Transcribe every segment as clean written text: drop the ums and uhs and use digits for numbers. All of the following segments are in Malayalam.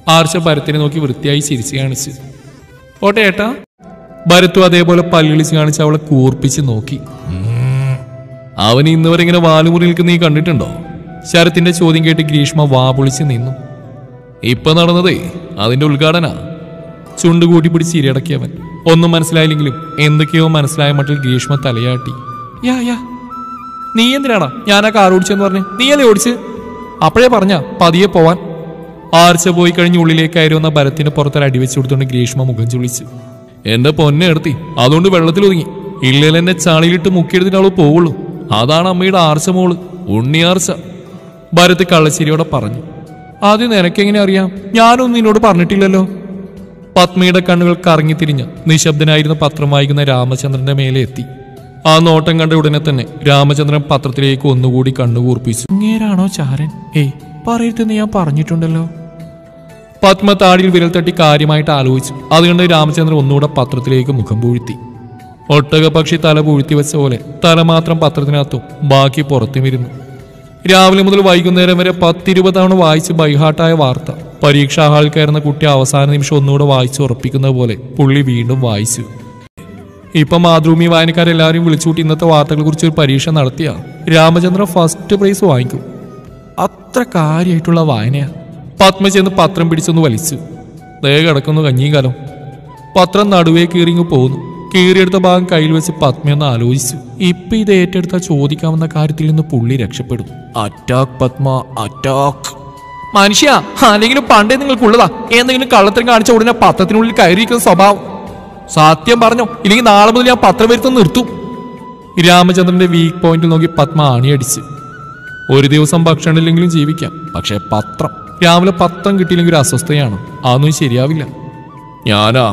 ആർച്ച ഭരത്തിനെ നോക്കി വൃത്തിയായി ചിരിച്ചു കാണിച്ചു. ഓട്ടെ ഏട്ടാ. ഭരത്തു അതേപോലെ പല്ലിളിച്ച് കാണിച്ച് അവളെ കൂർപ്പിച്ച് നോക്കി. അവൻ ഇന്നുവരെ ഇങ്ങനെ വാലുമുറി നിൽക്കുന്ന നീ കണ്ടിട്ടുണ്ടോ? ശരത്തിന്റെ ചോദ്യം കേട്ട് ഗ്രീഷ്മ വാപൊളിച്ച് നിന്നു. ഇപ്പൊ നടന്നതേ അതിന്റെ ഉദ്ഘാടന. ചുണ്ടുകൂട്ടി പിടിച്ച് ഇരടക്കിയവൻ. ഒന്നും മനസ്സിലായില്ലെങ്കിലും എന്തൊക്കെയോ മനസ്സിലായ മട്ടിൽ ഗ്രീഷ്മ തലയാട്ടി. യാ നീ എന്തിനാടാ ഞാൻ ആ കാർ ഓടിച്ചെന്ന് പറഞ്ഞു? നീയല്ലേ ഓടിച്ച്? അപ്പോഴേ പറഞ്ഞ പതിയെ പോവാൻ. ആർച്ച പോയി കഴിഞ്ഞ് ഉള്ളിലേക്കായിരുന്നു ഭരത്തിന് പുറത്തൊരു അടിവെച്ച് കൊടുത്തുകൊണ്ട് ഗ്രീഷ്മ മുഖം ചുളിച്ചു. എന്റെ പൊന്നെ എടുത്തി, അതുകൊണ്ട് വെള്ളത്തിൽ ഒതുങ്ങി. ഇല്ലെങ്കിൽ എന്നെ ചാളിയിലിട്ട് മുക്കിയെടുത്തിട്ട് അവള് പോവുള്ളൂ. അതാണ് അമ്മയുടെ ആർച്ച മോള്, ഉണ്ണിയാർച്ച. ഭരത് കള്ളച്ചിരിയോടെ പറഞ്ഞു. അത് നിനക്കെങ്ങനെ അറിയാം? ഞാനൊന്നും നിന്നോട് പറഞ്ഞിട്ടില്ലല്ലോ. പത്മയുടെ കണ്ണുകൾ കറങ്ങിത്തിരിഞ്ഞ് നിശബ്ദനായിരുന്ന പത്രം വായിക്കുന്ന രാമചന്ദ്രന്റെ മേലെ എത്തി. ആ നോട്ടം കണ്ട ഉടനെ തന്നെ രാമചന്ദ്രൻ പത്രത്തിലേക്ക് ഒന്നുകൂടി കണ്ണുകൂർപ്പിച്ചു. ഇങ്ങേരാണോ ചാരൻ? പറയരുതെന്ന് ഞാൻ പറഞ്ഞിട്ടുണ്ടല്ലോ. പത്മ താടിയിൽ വിരൽ തട്ടി കാര്യമായിട്ട് ആലോചിച്ചു. അതുകൊണ്ട് രാമചന്ദ്രൻ ഒന്നുകൂടെ പത്രത്തിലേക്ക് മുഖം പൂഴ്ത്തി. ഒട്ടക പക്ഷി തല പൂഴ്ത്തി വെച്ച പോലെ തല മാത്രം പത്രത്തിനകത്തും ബാക്കി പുറത്തും ഇരുന്നു. രാവിലെ മുതൽ വൈകുന്നേരം വരെ 10-20 തവണ വായിച്ച് ബൈഹാട്ടായ വാർത്ത പരീക്ഷാ ഹാളിൽ കയറുന്ന കുട്ടി അവസാന നിമിഷം ഒന്നുകൂടെ വായിച്ച് ഉറപ്പിക്കുന്നത് പോലെ പുള്ളി വീണ്ടും വായിച്ചു. ഇപ്പൊ മാതൃഭൂമി വായനക്കാരെല്ലാവരും വിളിച്ചുകൂട്ടി ഇന്നത്തെ വാർത്തകളെ കുറിച്ച് ഒരു പരീക്ഷ നടത്തിയ രാമചന്ദ്രൻ ഫസ്റ്റ് പ്രൈസ് വാങ്ങിക്കും. അത്ര കാര്യമായിട്ടുള്ള വായനയാ. പത്മ ചെന്ന് പത്രം പിടിച്ചൊന്ന് വലിച്ചു. ദേ കിടക്കുന്നു കഞ്ഞിയും കാലം. പത്രം നടുവേ കീറിങ്ങ് പോകുന്നു. കീറിയെടുത്ത ഭാഗം കയ്യിൽ വെച്ച് പത്മയൊന്ന് ആലോചിച്ചു. ഇപ്പൊ ഇത് ഏറ്റെടുത്ത ചോദിക്കാവുന്ന കാര്യത്തിൽ നിന്ന് പുള്ളി രക്ഷപ്പെടും. Attack Padma, attack. മനുഷ്യ, അല്ലെങ്കിലും പണ്ടേ നിങ്ങൾക്കുള്ളതാ എന്തെങ്കിലും കള്ളത്തരം കാണിച്ച ഉടനെ പത്രത്തിനുള്ളിൽ കയറിയിരിക്കുന്ന സ്വഭാവം. സത്യം പറഞ്ഞോ, ഇല്ലെങ്കിൽ നാളെ മുതൽ ഞാൻ പത്രം വരുത്തുന്ന നിർത്തും. രാമചന്ദ്രന്റെ വീക്ക് പോയിന്റിൽ നോക്കി പത്മ ആണിയടിച്ച്. ഒരു ദിവസം ഭക്ഷണം ഇല്ലെങ്കിലും ജീവിക്കാം, പക്ഷെ പത്രം രാവിലെ പത്രം കിട്ടിയില്ലെങ്കിൽ ഒരു അസ്വസ്ഥയാണ്. അതൊന്നും ശരിയാവില്ല. ഞാനാ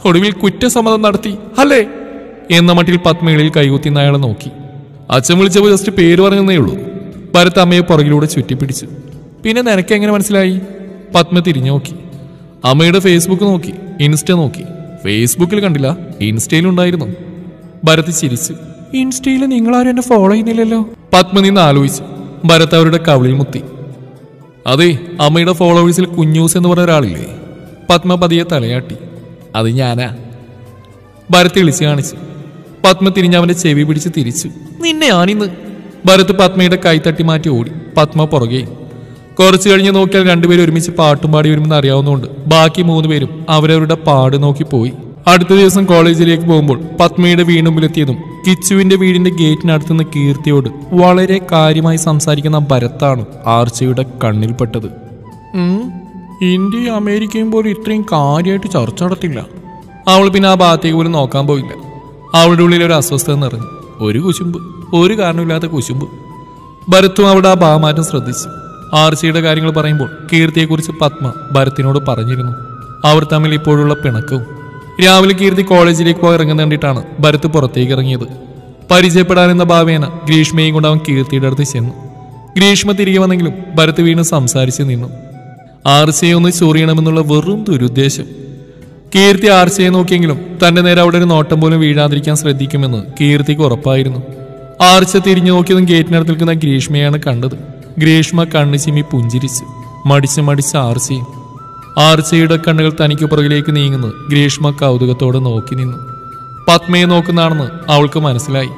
ഒടുവിൽ കുറ്റസമ്മതം നടത്തി അല്ലേ എന്ന മട്ടിൽ പത്മകളിൽ കൈകുത്തിന്ന് അയാളെ നോക്കി. അച്ഛൻ വിളിച്ചപ്പോൾ ജസ്റ്റ് പേര് പറഞ്ഞതേ ഉള്ളൂ. ഭരത് അമ്മയെ പുറകിലൂടെ ചുറ്റിപ്പിടിച്ചു. പിന്നെ നിനക്ക് എങ്ങനെ മനസ്സിലായി? പത്മ തിരിഞ്ഞു നോക്കി. അമ്മയുടെ ഫേസ്ബുക്ക് നോക്കി, ഇൻസ്റ്റ നോക്കി. ഫേസ്ബുക്കിൽ കണ്ടില്ല, ഇൻസ്റ്റയിലുണ്ടായിരുന്നു. ഭരത് ചിരിച്ചു. ഇൻസ്റ്റയിൽ നിങ്ങളാരും എന്നെ ഫോളോ ചെയ്യുന്നില്ലല്ലോ. പത്മ നിന്ന് ആലോചിച്ചു. ഭരത് അവരുടെ കവിളിൽ മുത്തി. അതെ, അമ്മയുടെ ഫോളോവേഴ്സിൽ കുഞ്ഞൂസ് എന്ന് പറഞ്ഞ ഒരാളില്ലേ? പത്മ പതിയെ തലയാട്ടി. അത് ഞാനാ. ഭരത് ഇളിച്ച് കാണിച്ചു. പത്മ തിരിഞ്ഞ് അവന്റെ ചെവി പിടിച്ച് തിരിച്ചു. നിന്നെ ഞാനിന്ന്. ഭരത് പത്മയുടെ കൈ തട്ടി മാറ്റി ഓടി. പത്മ പുറകെ. കുറച്ചു കഴിഞ്ഞ് നോക്കിയാൽ രണ്ടുപേരും ഒരുമിച്ച് പാട്ടും പാടി വരുമെന്ന് അറിയാവുന്നതുകൊണ്ട് ബാക്കി 3 പേരും അവരവരുടെ പാട് നോക്കി പോയി. അടുത്ത ദിവസം കോളേജിലേക്ക് പോകുമ്പോൾ പത്മയുടെ വീണ്ടുമ്പിലെത്തിയതും കിച്ചുവിന്റെ വീടിന്റെ ഗേറ്റിനടുത്തുനിന്ന് കീർത്തിയോട് വളരെ കാര്യമായി സംസാരിക്കുന്ന ഭരത്താണ് ആർച്ചയുടെ കണ്ണിൽപ്പെട്ടത്. ഇന്ത്യയും അമേരിക്കയും പോലും ഇത്രയും കാര്യമായിട്ട് ചർച്ച നടത്തില്ല. അവൾ പിന്നെ ആ ഭാഗത്തേക്ക് പോലും നോക്കാൻ പോയില്ല. അവളുടെ ഉള്ളിൽ ഒരു അസ്വസ്ഥത നിറഞ്ഞു. ഒരു കുശുമ്പ്, ഒരു കാരണമില്ലാത്ത കുശുമ്പ്. ഭരത്തും അവിടെ ആ ഭാവമാറ്റം ശ്രദ്ധിച്ചു. ആർച്ചയുടെ കാര്യങ്ങൾ പറയുമ്പോൾ കീർത്തിയെക്കുറിച്ച് പത്മ ഭരത്തിനോട് പറഞ്ഞിരുന്നു. അവർ തമ്മിൽ ഇപ്പോഴുള്ള പിണക്കവും. രാവിലെ കീർത്തി കോളേജിലേക്ക് പോയി ഇറങ്ങുന്ന കണ്ടിട്ടാണ് ഭരത് പുറത്തേക്ക് ഇറങ്ങിയത്. പരിചയപ്പെടാനെന്ന ഭാവേന ഗ്രീഷ്മയും കൊണ്ട് അവൻ കീർത്തിയുടെ അടുത്ത് ചെന്നു. ഗ്രീഷ്മ തിരികെ വന്നെങ്കിലും ഭരത് വീണ്ടും സംസാരിച്ച് നിന്നു. ആർച്ചയെ ഒന്ന് ചൊറിയണമെന്നുള്ള വെറും ദുരുദ്ദേശം. കീർത്തി ആർച്ചയെ നോക്കിയെങ്കിലും തന്റെ നേരെ അവിടെ ഒരു നോട്ടം പോലും വീഴാതിരിക്കാൻ ശ്രദ്ധിക്കുമെന്ന് കീർത്തിക്ക് ഉറപ്പായിരുന്നു. ആർച്ച തിരിഞ്ഞു നോക്കിയതും ഗേറ്റിനടുത്ത് നിൽക്കുന്ന ഗ്രീഷ്മയാണ് കണ്ടത്. ഗ്രീഷ്മ കണ്ണു ചിമ്മി പുഞ്ചിരിച്ചു. മടിച്ച് ആർച്ചയും. ആർച്ചയുടെ കണ്ണുകൾ തനിക്ക് പുറകിലേക്ക് നീങ്ങുന്നു. ഗ്രീഷ്മ കൗതുകത്തോടെ നോക്കി നിന്നു. പത്മയെ നോക്കുന്നതാണെന്ന് അവൾക്ക് മനസ്സിലായി.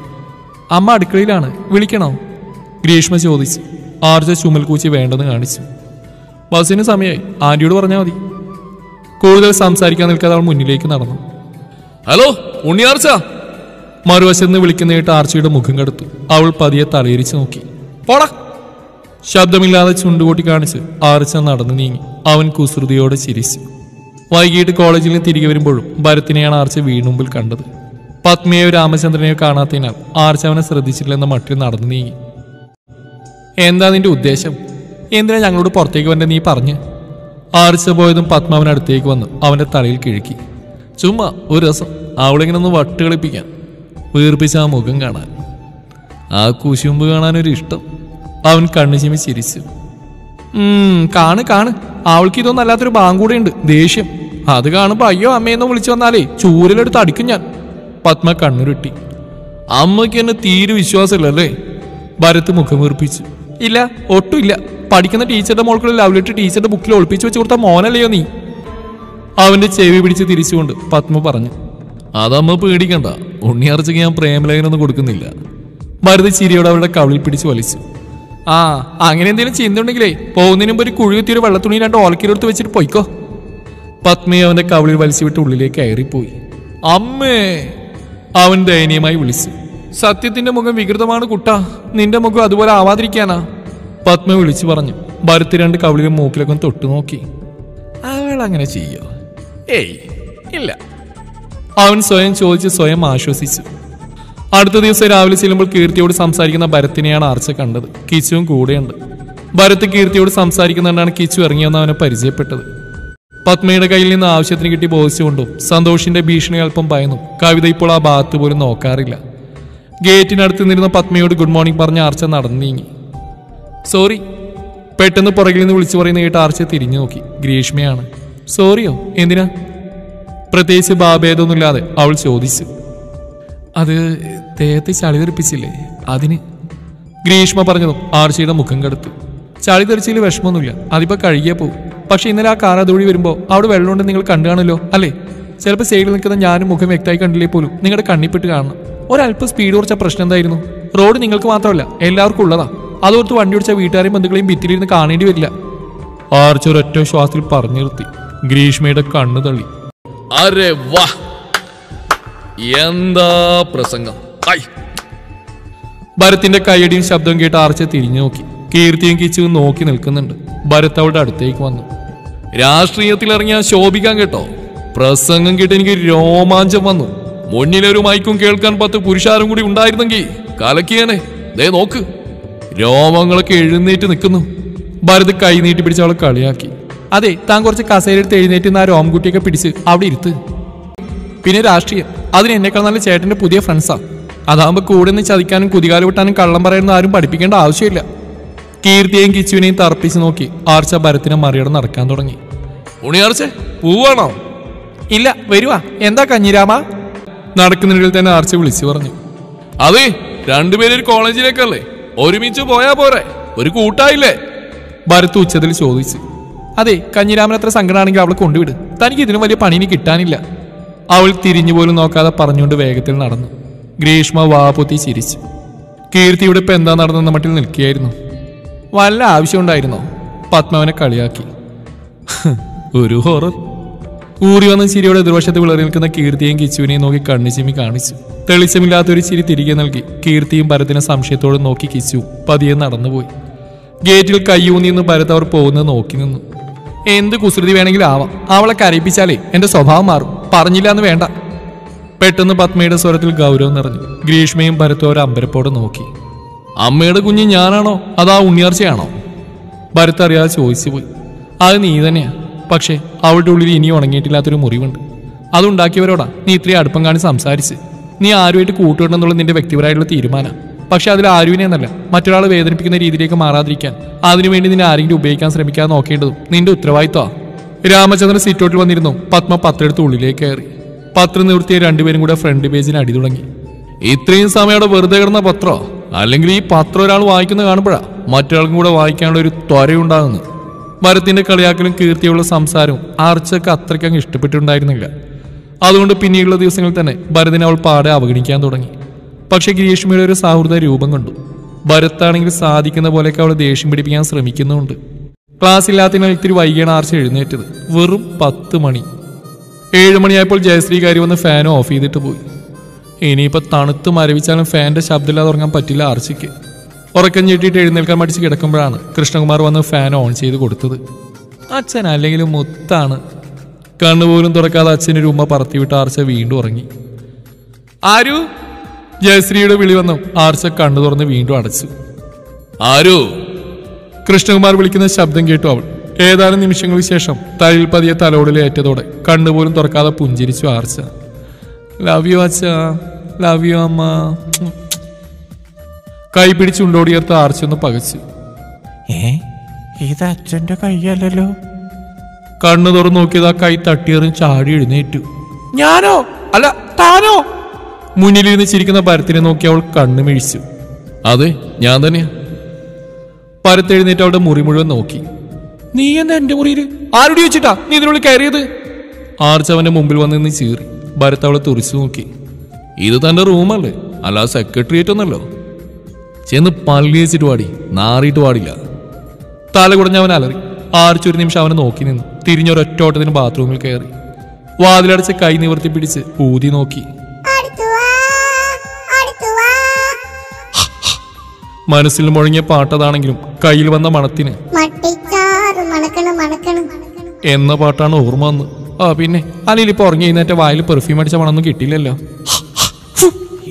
അമ്മ അടുക്കളയിലാണ്, വിളിക്കണോ? ഗ്രീഷ്മ ചോദിച്ചു. ആർച്ച ചുമൽക്കൂച്ചി വേണ്ടെന്ന് കാണിച്ചു. ബസ്സിന് സമയമായി, ആന്റിയോട് പറഞ്ഞാൽ മതി. കൂടുതൽ സംസാരിക്കാൻ നിൽക്കാതെ അവൾ മുന്നിലേക്ക് നടന്നു. ഹലോ ഉണ്ണിയാർച്ച, മറുവശത്ത് നിന്ന് വിളിക്കുന്നതായിട്ട് ആർച്ചയുടെ മുഖം കടുത്തു. അവൾ പതിയെ തലയിരിച്ച് നോക്കി. പോടാ. ശബ്ദമില്ലാതെ ചുണ്ടുകൂട്ടി കാണിച്ച് ആർച്ച നടന്നു നീങ്ങി. അവൻ കുസൃതിയോടെ ചിരിച്ചു. വൈകിട്ട് കോളേജിൽ നിന്ന് തിരികെ വരുമ്പോഴും ഭരത്തിനെയാണ് ആർച്ച വീണുമ്പിൽ കണ്ടത്. പത്മയെയോ രാമചന്ദ്രനെയോ കാണാത്തതിനാൽ ആർച്ച അവനെ ശ്രദ്ധിച്ചിട്ടില്ലെന്ന മട്ടിൽ നടന്നു നീങ്ങി. എന്താ നിന്റെ ഉദ്ദേശം? എന്തിനാ ഞങ്ങളോട് പുറത്തേക്ക് വന്നെ നീ പറഞ്ഞ്? ആർച്ച പോയതും പത്മ അവനടുത്തേക്ക് വന്ന് അവന്റെ തലയിൽ കിഴുക്കി. ചുമ്മാ ഒരു രസം, അവളിങ്ങനെ ഒന്ന് വട്ട് കളിപ്പിക്കാൻ. വീർപ്പിച്ച ആ മുഖം കാണാൻ, ആ കുശുമ്പ് കാണാനൊരു ഇഷ്ടം. അവൻ കണ്ണു ചിമ്മി ചിരിച്ചു. കാണ് അവൾക്ക് ഇതൊന്നും അല്ലാത്തൊരു ബാങ്കൂടെയുണ്ട്, ദേഷ്യം. അത് കാണുമ്പോ അയ്യോ അമ്മയെന്ന് വിളിച്ചു വന്നാലേ ചൂരലെടുത്ത് അടിക്കും ഞാൻ. പത്മ കണ്ണുരുട്ടി. അമ്മയ്ക്ക് എന്നെ തീരെ വിശ്വാസമില്ലല്ലേ? ഭരത് മുഖം വീർപ്പിച്ചു. ഇല്ല, ഒട്ടുമില്ല. പഠിക്കുന്ന ടീച്ചറുടെ മോൾക്കുള്ള ലവ് ലെറ്റർ ടീച്ചറുടെ ബുക്കിൽ ഒളിപ്പിച്ചു വെച്ച് കൊടുത്ത മോനല്ലയോ നീ? അവന്റെ ചെവി പിടിച്ച് തിരിച്ചുകൊണ്ട് പത്മ പറഞ്ഞു. അതമ്മ പേടിക്കണ്ട, ഉണ്ണിയാർച്ചയ്ക്ക് ഞാൻ പ്രേമലേഖനൊന്നും കൊടുക്കുന്നില്ല. ഭരത് ചിരിയോട് അവരുടെ കവിളിൽ പിടിച്ച് വലിച്ചു. അങ്ങനെ എന്തെങ്കിലും ചിന്ത ഉണ്ടെങ്കിലേ പോകുന്നതിന് മുമ്പ് ഒരു കുഴിയെത്തിയൊരു വെള്ളത്തുണി 2 ഓലക്കീരെടുത്ത് വെച്ചിട്ട് പോയിക്കോ. പത്മയെ അവന്റെ കവിളിൽ വലിച്ചു വിട്ട് ഉള്ളിലേക്ക് കയറിപ്പോയി. അമ്മേ, അവൻ ദയനീയമായി വിളിച്ചു. സത്യത്തിന്റെ മുഖം വികൃതമാണ് കുട്ടാ, നിന്റെ മുഖം അതുപോലെ ആവാതിരിക്കാനാ, പത്മ വിളിച്ചു പറഞ്ഞു. ഭരത് 2 കവിളിലും മൂക്കിലൊക്കെ തൊട്ടു നോക്കി. അവൾ അങ്ങനെ ചെയ്യോ? ഏയ് ഇല്ല, അവൻ സ്വയം ചോദിച്ച് സ്വയം ആശ്വസിച്ചു. അടുത്ത ദിവസം രാവിലെ ചെല്ലുമ്പോൾ കീർത്തിയോട് സംസാരിക്കുന്ന ഭരത്തിനെയാണ് ആർച്ച കണ്ടത്. കിച്ചുവും കൂടെയുണ്ട്. ഭരത് കീർത്തിയോട് സംസാരിക്കുന്നുണ്ടാണ് കിച്ചു ഇറങ്ങിയെന്ന് അവനെ പരിചയപ്പെട്ടത്. പത്മയുടെ കയ്യിൽ നിന്ന് ആവശ്യത്തിന് കിട്ടി ബോധിച്ചുകൊണ്ടും സന്തോഷിന്റെ ഭീഷണി അല്പം ഭയന്നും കവിത ഇപ്പോൾ ആ ഭാഗത്ത് പോലും നോക്കാറില്ല. ഗേറ്റിനടുത്ത് നിന്നിരുന്ന പത്മയോട് ഗുഡ് മോർണിംഗ് പറഞ്ഞ ആർച്ച നടന്നു നീങ്ങി. സോറി, പെട്ടെന്ന് പുറകിൽ നിന്ന് വിളിച്ചു പറയുന്ന കേട്ട് ആർച്ച തിരിഞ്ഞു നോക്കി. ഗ്രീഷ്മയാണ്. സോറിയോ? എന്തിനാ? പ്രത്യേകിച്ച് ഭാഭേദമൊന്നുമില്ലാതെ അവൾ ചോദിച്ചു. അത് ദേഹത്തെ ചളി തെറിപ്പിച്ചില്ലേ, അതിന്. ഗ്രീഷ്മ പറഞ്ഞതും ആർച്ചയുടെ മുഖം കടുത്തു. ചളി തെറിച്ചിൽ വിഷമമൊന്നുമില്ല, അതിപ്പോ കഴുകിയേ പോകും. പക്ഷെ ഇന്നലെ ആ കാറാതൊഴി വരുമ്പോൾ അവിടെ വെള്ളമുണ്ട് നിങ്ങൾ കണ്ടു കാണുമല്ലോ അല്ലേ? ചിലപ്പോൾ സൈഡിൽ നിൽക്കുന്ന ഞാനും മുഖം വ്യക്തമായി കണ്ടില്ലേ പോലും നിങ്ങളുടെ കണ്ണിപ്പെട്ട് കാണണം. ഒരല്പം സ്പീഡ് കുറച്ച പ്രശ്നം എന്തായിരുന്നു? റോഡ് നിങ്ങൾക്ക് മാത്രമല്ല എല്ലാവർക്കും ഉള്ളതാ. അതോർത്ത് വണ്ടി ഓടിച്ച വീട്ടുകാരെയും ബന്ധുക്കളെയും ഭിത്തിയിലിരുന്ന് കാണേണ്ടി വരില്ല. ആർച്ച ഒരൊറ്റ ശ്വാസത്തിൽ പറഞ്ഞു നിർത്തി. ഗ്രീഷ്മയുടെ കണ്ണു തള്ളി. അരെ വാ, എന്താ പ്രസംഗം! ഭരത്തിന്റെ കൈയടിയും ശബ്ദവും കേട്ട് ആർച്ച തിരിഞ്ഞു നോക്കി. കീർത്തിയും കിച്ചുവും നോക്കി നിൽക്കുന്നുണ്ട്. ഭരത് അവളുടെ അടുത്തേക്ക് വന്നു. രാഷ്ട്രീയത്തിൽ ഇറങ്ങിയാൽ ശോഭിക്കാൻ കേട്ടോ. പ്രസംഗം കേട്ട് എനിക്ക് രോമാഞ്ചം വന്നു. മുന്നിലൊരു മൈക്കും കേൾക്കാൻ 10 പുരുഷാരും കൂടി ഉണ്ടായിരുന്നെങ്കിൽ കലക്കിയാനെ. ദേ നോക്ക്, രോമങ്ങളൊക്കെ എഴുന്നേറ്റ് നിൽക്കുന്നു. ഭരത് കൈ നീട്ടി പിടിച്ച് അവളെ കളിയാക്കി. അതെ, താൻ കുറച്ച് കസേരയെടുത്ത് എഴുന്നേറ്റ് ആ രോമകുട്ടിയൊക്കെ പിടിച്ച് അവിടെ ഇരുത്ത്. പിന്നെ രാഷ്ട്രീയം, അതിന് എന്നെക്കാൾ നല്ല ചേട്ടന്റെ പുതിയ ഫ്രണ്ട്സാ. അതാകുമ്പോ കൂടെ നിന്ന് ചതിക്കാനും കുതികാല് വിട്ടാനും കള്ളം പറയാനും ആരും പഠിപ്പിക്കേണ്ട ആവശ്യമില്ല. കീർത്തിയെയും കിച്ചുവിനെയും തർപ്പിച്ച് നോക്കി ആർച്ച ഭരത്തിനെ മറികടന്ന് നടക്കാൻ തുടങ്ങി. ഉണിയാർച്ച പോവാണോ? ഇല്ല, വരുവാ. എന്താ കഞ്ഞിരാമ? നടക്കുന്നിടയിൽ തന്നെ ആർച്ച വിളിച്ചു പറഞ്ഞു. അതെ, 2 പേര് കോളേജിലേക്കല്ലേ, ഒരുമിച്ച് പോയാ പോരെ, ഒരു കൂട്ടായില്ലേ? ഭരത് ഉച്ചത്തിൽ ചോദിച്ചു. അതെ, കഞ്ഞിരാമൻ അത്ര സങ്കടമാണെങ്കിൽ അവളെ കൊണ്ടുവിട്. തനിക്ക് ഇതിനും വലിയ പണിന് കിട്ടാനില്ല. അവൾ തിരിഞ്ഞു പോലും നോക്കാതെ പറഞ്ഞുകൊണ്ട് വേഗത്തിൽ നടന്നു. ഗ്രീഷ്മ വാപൊത്തി ചിരിച്ചു. കീർത്തിയുടെ ഇപ്പം എന്താ നടന്നെന്ന മട്ടിൽ നിൽക്കുകയായിരുന്നു. വല്ല ആവശ്യമുണ്ടായിരുന്നോ? പത്മാവനെ കളിയാക്കി. ഒരു ഹൊറർ. ഊറി വന്ന ചിരിയോടെ എതിർവശത്ത് വിളറി നിൽക്കുന്ന കീർത്തിയെയും കിച്ചുവിനെയും നോക്കി കണ്ണു ചിമ്മി കാണിച്ചു. തെളിച്ചമില്ലാത്തൊരു ചിരി തിരികെ നൽകി കീർത്തിയും ഭരത്തിനെ സംശയത്തോടെ നോക്കി കിച്ചു പതിയെ നടന്നുപോയി. ഗേറ്റിൽ കയ്യൂന്നി നിന്ന് ഭരത് അവർ പോകുന്നത് നോക്കി നിന്നു. എന്ത് കുസൃതി വേണമെങ്കിലും ആവാം, അവളെ കരയിപ്പിച്ചാലേ എന്റെ സ്വഭാവം മാറും. പറഞ്ഞില്ല എന്ന് വേണ്ട. പെട്ടെന്ന് പത്മയുടെ സ്വരത്തിൽ ഗൗരവം നിറഞ്ഞു. ഗ്രീഷ്മയും ഭരത്തും അവർ അമ്പരപ്പോടെ നോക്കി. അമ്മയുടെ കുഞ്ഞ് ഞാനാണോ അതാ ഉണ്ണിയാർച്ചയാണോ? ഭരത് അറിയാതെ ചോദിച്ചു പോയി. അത് നീ തന്നെയാ, പക്ഷെ അവളുടെ ഉള്ളിൽ ഇനി ഉണങ്ങിയിട്ടില്ലാത്തൊരു മുറിവുണ്ട്. അതുണ്ടാക്കിയവരോടാ നീ ഇത്രയും അടുപ്പം കാണി സംസാരിച്ച്. നീ ആരുമായിട്ട് കൂട്ടുവിടണമെന്നുള്ള നിന്റെ വ്യക്തിപരമായിട്ടുള്ള തീരുമാനം. പക്ഷെ അതിൽ ആരുവിനെ എന്നല്ല, മറ്റൊരാളെ വേദനിപ്പിക്കുന്ന രീതിയിലേക്ക് മാറാതിരിക്കാൻ അതിനുവേണ്ടി നിന്നെ ആരെങ്കിലും ഉപയോഗിക്കാൻ ശ്രമിക്കാതെ നോക്കേണ്ടതും നിന്റെ ഉത്തരവാദിത്വമാണ്. രാമചന്ദ്രൻ സിറ്റോട്ടിൽ വന്നിരുന്നു. പത്മ പത്രെടുത്ത് ഉള്ളിലേക്ക് കയറി. പത്രം നിവൃത്തിയ 2 പേരും കൂടെ ഫ്രണ്ട് പേജിന് അടി തുടങ്ങി. ഇത്രയും സമയം അവിടെ വെറുതെ കിടന്ന പത്രോ? അല്ലെങ്കിൽ ഈ പത്രം ഒരാൾ വായിക്കുന്ന കാണുമ്പോഴാ മറ്റൊരാൾക്കും കൂടെ വായിക്കാനുള്ള ഒരു ത്വരയുണ്ടാകുന്നു. ഭരത്തിന്റെ കളിയാക്കലും കീർത്തിയുള്ള സംസാരവും ആർച്ചക്ക് അത്രയ്ക്കങ്ങ് ഇഷ്ടപ്പെട്ടിട്ടുണ്ടായിരുന്നില്ല. അതുകൊണ്ട് പിന്നീടുള്ള ദിവസങ്ങളിൽ തന്നെ ഭരതിനെ അവൾ പാടെ അവഗണിക്കാൻ തുടങ്ങി. പക്ഷെ ഗ്രീഷ്മയുടെ ഒരു സൗഹൃദ രൂപം കണ്ടു. ഭരത്താണെങ്കിൽ സാധിക്കുന്ന പോലെയൊക്കെ അവളെ ദേഷ്യം പിടിപ്പിക്കാൻ ശ്രമിക്കുന്നുണ്ട്. ക്ലാസ് ഇല്ലാത്തതിനാൽ ഇത്തിരി വൈകിയാണ് ആർച്ച എഴുന്നേറ്റത്. വെറും 10 മണി. 7 മണിയായപ്പോൾ ജയശ്രീകാരി വന്ന് ഫാൻ ഓഫ് ചെയ്തിട്ട് പോയി. ഇനിയിപ്പോൾ തണുത്ത് മരവിച്ചാലും ഫാൻ്റെ ശബ്ദമില്ലാതെ ഉറങ്ങാൻ പറ്റില്ല ആർച്ചയ്ക്ക്. ഉറക്കം ഞെട്ടിയിട്ട് എഴുന്നേൽക്കാൻ മടിച്ച് കിടക്കുമ്പോഴാണ് കൃഷ്ണകുമാർ വന്ന് ഫാൻ ഓൺ ചെയ്ത് കൊടുത്തത്. അച്ഛൻ അല്ലെങ്കിലും മുത്താണ്. കണ്ണുപോലും തുറക്കാതെ അച്ഛനൊരു ഉമ്മ പറത്തിവിട്ട് ആർച്ച വീണ്ടും ഉറങ്ങി. ആരു? ജയശ്രീയുടെ വിളി വന്നു. ആർച്ച കണ്ണു തുറന്ന് വീണ്ടും അടച്ചു. ആരു? കൃഷ്ണകുമാർ വിളിക്കുന്ന ശബ്ദം കേട്ടു അവൾ. ഏതാനും നിമിഷങ്ങൾക്ക് ശേഷം തലയിൽ പതിയെ തലോടിലേറ്റതോടെ കണ്ണുപോലും തുറക്കാതെ പുഞ്ചിരിച്ചു ആർച്ച. ലവ് യു അച്ഛ, ലവ് യു അമ്മ. കൈ പിടിച്ചുണ്ടോടിയർത്ത് ആർച്ച ഒന്ന് പകച്ചു. ഇത് അച്ഛന്റെ കൈയല്ലോ. കണ്ണു തുറന്നു നോക്കിയത് ആ കൈ തട്ടിയെറിഞ്ഞ് ചാടി എഴുന്നേറ്റു. ഞാനോ? അല്ല, താനോ? മുന്നിലിരുന്ന് ചിരിക്കുന്ന ഭരത്തിനെ നോക്കി അവൾ കണ്ണു മിഴിച്ചു. അതെ, ഞാൻ തന്നെയാ. ഭരത് എഴുന്നേറ്റ് അവിടെ മുറി മുഴുവൻ നോക്കി. നീ എന്താ എന്റെ മുറിയിൽ? ആരോട് ചോദിച്ചിട്ടാ നീ ഇതിനുള്ളിൽ കയറിയത്? ആർച്ച് അവന്റെ മുമ്പിൽ വന്ന് നിന്ന് ചീറി. ഭരത് അവളെ തുറിച്ചു നോക്കി. ഇത് തന്റെ റൂമല്ലേ, അല്ലാതെ സെക്രട്ടേറിയറ്റ് ഒന്നല്ലോ. ചെന്ന് പള്ളി വെച്ചിട്ട് പാടി, നാറിയിട്ട് പാടില്ല. തല കുടഞ്ഞവൻ അലറി. ആർച്ച് ഒരു നിമിഷം അവനെ നോക്കി നിന്നു. തിരിഞ്ഞൊരൊറ്റോട്ടത്തിന് ബാത്റൂമിൽ കയറി. വാതിലടച്ച് കൈ നിവർത്തി പിടിച്ച് ഊതി നോക്കി. മനസ്സിൽ മുഴങ്ങിയ പാട്ടതാണെങ്കിലും കയ്യിൽ വന്ന മണത്തിന് എന്ന പാട്ടാണ് ഓർമ്മ വന്ന്. പിന്നെ അല്ലെങ്കിൽ ഇപ്പൊ ഉറങ്ങി കഴിഞ്ഞ വായിൽ പെർഫ്യൂം അടിച്ച മണമൊന്നും കിട്ടില്ലല്ലോ.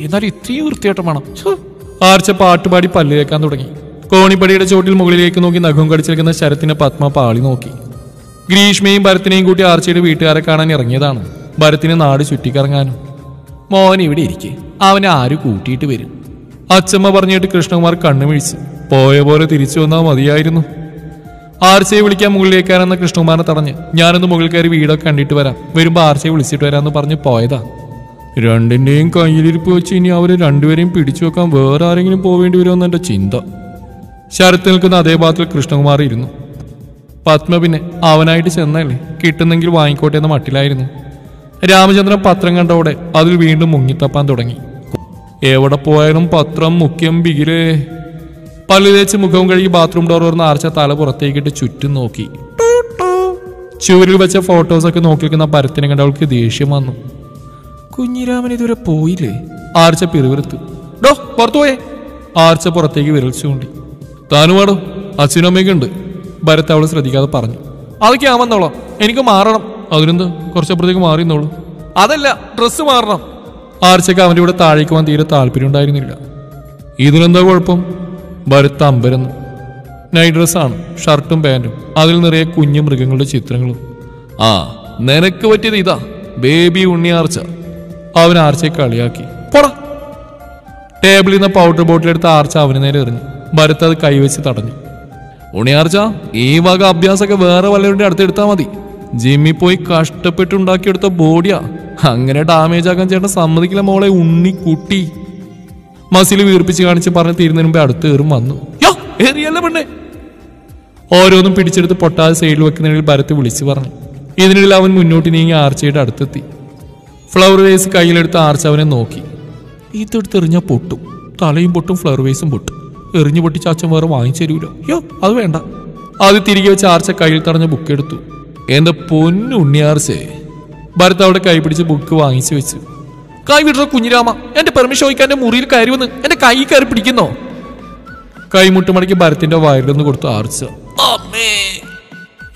എന്നാലും ഇത്രയും വൃത്തിയായിട്ട് മണം. ആർച്ച പാട്ടുപാടി പല്ല് കേൾക്കാൻ തുടങ്ങി. കോണിപ്പടിയുടെ ചോട്ടിൽ മുകളിലേക്ക് നോക്കി നഖം കടിച്ചെടുക്കുന്ന ശരത്തിനെ പത്മ പാളി നോക്കി. ഗ്രീഷ്മയും ഭരത്തിനെയും കൂട്ടി ആർച്ചയുടെ വീട്ടുകാരെ കാണാൻ ഇറങ്ങിയതാണ്. ഭരത്തിന് നാട് ചുറ്റിക്കറങ്ങാനും. മോൻ ഇവിടെ ഇരിക്കെ, അവനെ ആര് കൂട്ടിയിട്ട് വരും? അച്ഛമ്മ പറഞ്ഞിട്ട് കൃഷ്ണകുമാർ കണ്ണുമിഴിച്ച്. പോയ പോലെ തിരിച്ചു വന്നാൽ മതിയായിരുന്നു. ആർച്ചയെ വിളിക്കാൻ മുകളിലേക്കാരെന്ന കൃഷ്ണകുമാറിനെ തടഞ്ഞ് ഞാനൊന്ന് മുകളിൽ കയറി വീടൊക്കെ കണ്ടിട്ട് വരാം, വരുമ്പോ ആർച്ചയെ വിളിച്ചിട്ട് വരാമെന്ന് പറഞ്ഞ് പോയതാ. രണ്ടിന്റെയും കയ്യിലിരിപ്പ് വെച്ച് ഇനി അവര് രണ്ടുപേരെയും പിടിച്ചു വെക്കാൻ വേറെ ആരെങ്കിലും പോവേണ്ടി വരുമെന്ന് എന്റെ ചിന്ത. ശരത്ത് നിൽക്കുന്ന അതേ ഭാഗത്തിൽ കൃഷ്ണകുമാർ ഇരുന്നു. പത്മ പിന്നെ അവനായിട്ട് ചെന്നല്ലേ, കിട്ടുന്നെങ്കിൽ വാങ്ങിക്കോട്ടെ എന്ന മട്ടിലായിരുന്നു. രാമചന്ദ്രൻ പത്രം കണ്ടോടെ അതിൽ വീണ്ടും മുങ്ങിത്തപ്പാൻ തുടങ്ങി. എവിടെ പോയാലും പത്രം മുഖ്യം ബിഗിലേ. പല്ല് തേച്ച് മുഖവും കഴുകി ബാത്റൂം ഡോർ തുറന്ന് ആർച്ച തല പുറത്തേക്കിട്ട് ചുറ്റും നോക്കി. ചുവരിൽ വെച്ച ഫോട്ടോസൊക്കെ നോക്കിയിരിക്കുന്ന ഭരത്തിനെ കണ്ട് അവൾക്ക് ദേഷ്യം വന്നു. കുഞ്ഞിരാമൻ ഇതുവരെ പോയില്ലേ? ആർച്ച പിറുവിറുത്തു. ഡോ പുറത്തു പോയേ. ആർച്ച പുറത്തേക്ക് വിരൽ ചൂണ്ടി. താനുവാടോ, അച്ഛനും അമ്മയൊക്കെ ഉണ്ട്. ഭരത് അവള് ശ്രദ്ധിക്കാതെ പറഞ്ഞു. അതൊക്കെ ഞാൻ വന്നോളാം, എനിക്ക് മാറണം. അതിനെന്ത്, കുറച്ചപ്പുറത്തേക്ക് മാറിയെന്നോളൂ. അതല്ല, ഡ്രസ്സ് മാറണം. ആർച്ചയ്ക്ക് അവൻ്റെ കൂടെ താഴേക്ക് പോകാൻ തീരെ താല്പര്യം ഉണ്ടായിരുന്നില്ല. ഇതിനെന്താ കുഴപ്പം? ഭരത് അമ്പരന്നു. നൈറ്റ് ഡ്രസ്സാണ്, ഷർട്ടും പാൻറ്റും, അതിൽ നിറയെ കുഞ്ഞു മൃഗങ്ങളുടെ ചിത്രങ്ങളും. ആ നിനക്ക് പറ്റിയത് ഇതാ, ബേബി ഉണ്ണി ആർച്ച. അവൻ ആർച്ചയെ കളിയാക്കി. പോടാ. ടേബിളിൽ നിന്ന് പൗഡർ ബോട്ടിലെടുത്ത് ആർച്ച അവന് നേരെ എറിഞ്ഞു. ഭരത് അത് കൈവച്ച് തടഞ്ഞു. ഉണ്ണിയാർച്ച, ഈ വക അഭ്യാസമൊക്കെ വേറെ വല്ലവരുടെ അടുത്തെടുത്താൽ മതി. ജിമ്മിൽ പോയി കഷ്ടപ്പെട്ടുണ്ടാക്കിയെടുത്ത ബോഡിയാ, അങ്ങനെ ഡാമേജ് ആക്കാൻ ചേട്ടൻ സമ്മതിക്കില്ല മോളെ ഉണ്ണിക്കുട്ടി. മസിൽ വീർപ്പിച്ച് കാണിച്ച് പറഞ്ഞ് തീരുന്നതിന് മുമ്പേ അടുത്ത് കയറും വന്നു. ഏറിയല്ല പെണ്ണെ. ഓരോന്നും പിടിച്ചെടുത്ത് പൊട്ടാതെ സൈഡിൽ വെക്കുന്നതിൽ ഭരത്ത് വിളിച്ചു പറഞ്ഞു. ഇതിനിടയിൽ അവൻ മുന്നോട്ട് നീങ്ങി ആർച്ചയുടെ അടുത്തെത്തി. ഫ്ലവർ വേസ് കയ്യിലെടുത്ത് ആർച്ച അവനെ നോക്കി. ഇതെടുത്ത് എറിഞ്ഞാൽ പൊട്ടും, തലയും പൊട്ടും ഫ്ലവർ വേസും പൊട്ടും. എറിഞ്ഞു പൊട്ടിച്ച അച്ഛൻ വേറെ വാങ്ങിച്ചു തരൂലോ. അത് വേണ്ട. അത് തിരികെ വെച്ച് ആർച്ച കയ്യിൽ തടഞ്ഞ ബുക്ക് എടുത്തു. എന്റെ പൊന്നുണ്ണിയാർച്ചേ. ഭരത് അവിടെ കൈ പിടിച്ച് ബുക്ക് വാങ്ങിച്ചു വെച്ചു. കൈ വിടുന്ന കുഞ്ഞിരാമ, എന്റെ പെർമിഷൻ ചോദിക്കാൻ എന്റെ മുറിയിൽ കയറി വന്ന് എന്റെ കൈ കയറി പിടിക്കുന്നോ? കൈമുട്ടുമടക്കി ഭരത്തിന്റെ വയറിലൊന്ന് കൊടുത്തു ആർച്ച.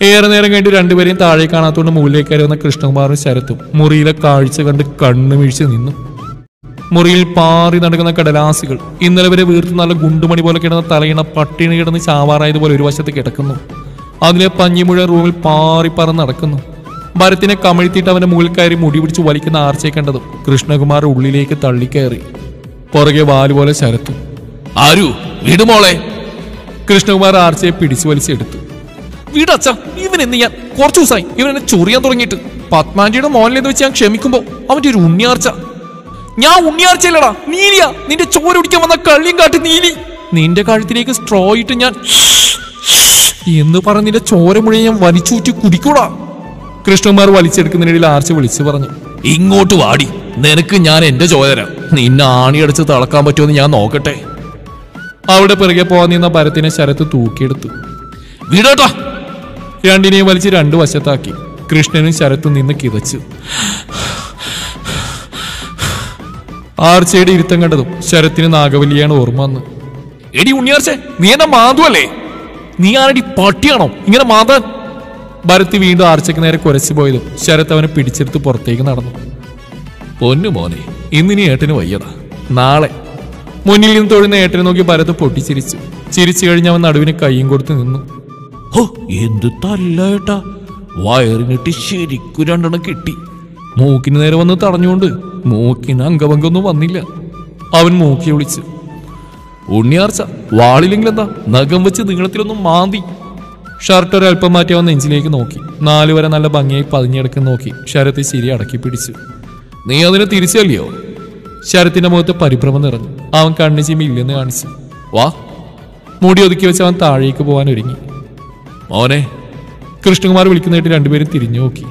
ഏറെ നേരം കഴിഞ്ഞ് രണ്ടുപേരെയും താഴെ കാണാത്തോണ്ട് മുകളിലേക്ക് കയറി വന്ന കൃഷ്ണകുമാറും ശരത്തും മുറിയിലെ കാഴ്ച കണ്ട് കണ്ണു വീഴ്ച നിന്നു. മുറിയിൽ പാറി നടക്കുന്ന കടലാസികൾ, ഇന്നലെ വരെ വീർത്ത് നല്ല ഗുണ്ടുമണി പോലെ കിടന്ന തലയിണ പട്ടിണി കിടന്ന് ചാവാറായതുപോലെ ഒരു വശത്ത് കിടക്കുന്നു. അതിലെ പഞ്ഞി മുഴുവൻ റൂമിൽ പാറി പറന്ന് നടക്കുന്നു. ഭരത്തിനെ കമഴ്ത്തിയിട്ട് അവന്റെ മുകളിൽ കയറി മുടി പിടിച്ച് വലിക്കുന്ന ആർച്ചയെ കണ്ടതും കൃഷ്ണകുമാർ ഉള്ളിലേക്ക് തള്ളിക്കയറി. പുറകെ വാലുപോലെ ശരത്തും. ആരു വിടുമോളെ. കൃഷ്ണകുമാർ ആർച്ചയെ പിടിച്ചു വലിച്ചെടുത്തു. വീടച്ച, ഇവനെന്ന് ഞാൻ കുറച്ചു ദിവസമായി ഇവനെന്നെ ചൊറിയാൻ തുടങ്ങിയിട്ട്. പത്മാൻജിയുടെ മോനിലെന്ന് വെച്ച് ഞാൻ ക്ഷമിക്കുമ്പോ അവന്റെ ഒരു ഉണ്ണിയാർച്ച. ഞാൻ ഉണ്ണിയാർച്ചയില്ലടാ, നീലിയാ. നിന്റെ ചോര കുടിക്കാൻ വന്ന കള്ളിയും കാട്ടി നീലി. നിന്റെ കഴുത്തിലേക്ക് സ്ട്രോ ഇട്ട് ഞാൻ എന്ന് പറഞ്ഞ് നിന്റെ ചോര മുഴുവൻ ഞാൻ വലിച്ചൂറ്റി കുടിക്കൂടാ. കൃഷ്ണകുമാർ വലിച്ചെടുക്കുന്നതിനിടയിൽ ആർച്ച വിളിച്ചു പറഞ്ഞു. ഇങ്ങോട്ട് വാടി, നിനക്ക് ഞാൻ എന്റെ ചോര. നിന്നെ ആണിയടിച്ച് തളക്കാൻ പറ്റുമെന്ന് ഞാൻ നോക്കട്ടെ. അവിടെ പിറകെ പോകാൻ നിന്ന ഭരത്തിനെ ശരത്ത് തൂക്കിയെടുത്തു. വിടട്ടാ. രണ്ടിനെയും വലിച്ച് രണ്ടു വശത്താക്കി. കൃഷ്ണനും ശരത്തും നിന്ന് കിതച്ചു. ആർച്ചയുടെ ഇരുത്തം കണ്ടതും ശരത്തിന് നാഗവല്ലിയാണ് ഓർമ്മ വന്ന്. എടി ഉണ്ണിയാർച്ചേ, നീ എന്നെ മാന്തുവല്ലേ? നീ ആരടി പട്ടിയാണോ ഇങ്ങനെ മാന്താൻ? ഭരത് വീണ്ടും ആർച്ചയ്ക്ക് നേരെ കുരച്ചു പോയതും ശരത്ത് അവനെ പിടിച്ചെടുത്ത് പുറത്തേക്ക് നടന്നു. പൊന്നു മോനെ, ഇന്നിനി ഏട്ടന് വയ്യടാ, നാളെ. മുന്നിൽ നിന്ന് തൊഴുന്ന ഏട്ടനെ നോക്കി ഭരത് പൊട്ടിച്ചിരിച്ചു. ചിരിച്ചു കഴിഞ്ഞ് അവൻ നടുവിന് കൈയും കൊടുത്ത് നിന്നു. ഹോ, എന്ത് തല്ലേട്ടാ. വയറിനിട്ട് ശരിക്കും രണ്ടെണ്ണം കിട്ടി. മൂക്കിന് നേരെ വന്ന് തടഞ്ഞുകൊണ്ട് മൂക്കിന് അംഗഭംഗൊന്നും വന്നില്ല. അവൻ മൂക്കി വിളിച്ചു. ഉണ്ണിയാർച്ച, വാളില്ലെങ്കിലെന്താ, നഖം വെച്ച് നീളത്തിലൊന്നും മാന്തി. ഷർട്ട് ഒരൽപ്പം മാറ്റി അവൻ നെഞ്ചിലേക്ക് നോക്കി. 4 വരെ നല്ല ഭംഗിയായി പതിഞ്ഞെടുക്കുന്ന നോക്കി ശരത്ത് ശരി അടക്കി പിടിച്ചു. നീ അതിനെ മുടി ഒതുക്കി വെച്ച് അവൻ താഴേക്ക് പോകാൻ ഒരുങ്ങി. മോനെ, കൃഷ്ണകുമാർ വിളിക്കുന്നതായിട്ട് രണ്ടുപേരും തിരിഞ്ഞു നോക്കി.